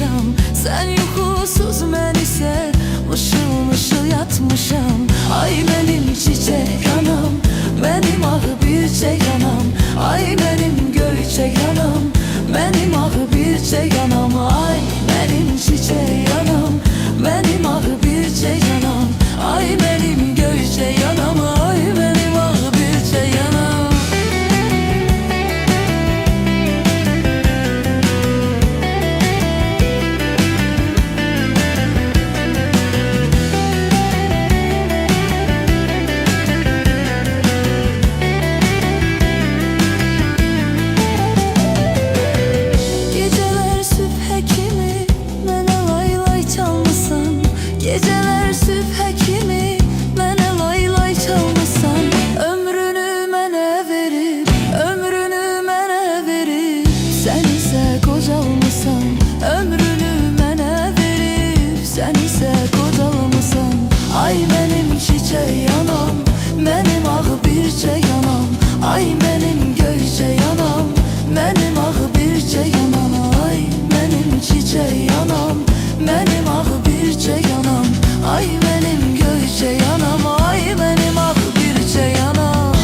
yatmışam. Sen yuxusuz mən isə mışıl mışıl yatmışam. Ay benim çiçek anam, benim ahı bircek anam. Ay benim göyçek anam, benim ahı bircek anam. Ay benim çiçek anam, benim ahı bircek anam. Ay benim göyçek anam, ay benim ahı bircek anam. Geceler sübhə kimi mənə lay lay çalmısan. Ömrünü mənə verib, ömrünü mənə verib, sən isə qocalmısan. Ömrünü mənə verib, sən isə qocalmısan. Ay mənim çiçək anam, mənim ahı bircək anam. Ay mənim göyçək anam, mənim ahı bircək anam. Ay mənim çiçək anam, mənim ahı bircək anam. Ay benim göyçek anam, ay benim ah bircek anam.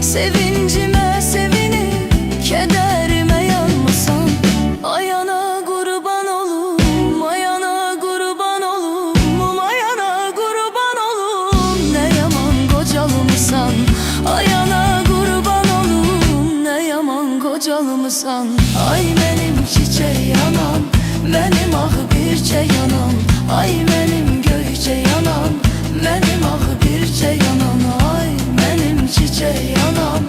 Sevincime sevinip kederime yanmasan. Ay ana kurban olum, ay ana kurban olum, ay ana kurban olum. Ne yaman kocalımsan, ay ana kurban olum, ne yaman kocalımsan. Ay benim çiçek anam, benim ahı bircek anam. Ay benim göyçek anam, benim ahı bircek anam. Ay benim çiçek anam,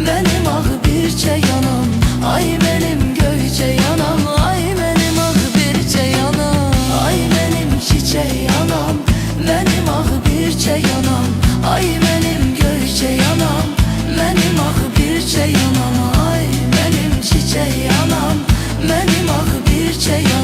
benim ahı bircek anam. Ay benim göyçek anam, ay benim ahı bircek anam. Ay benim çiçek anam, benim ahı bircek anam. Ay benim göyçek anam, benim ahı bircek anam. Ay benim çiçek anam, benim ahı bircek anam.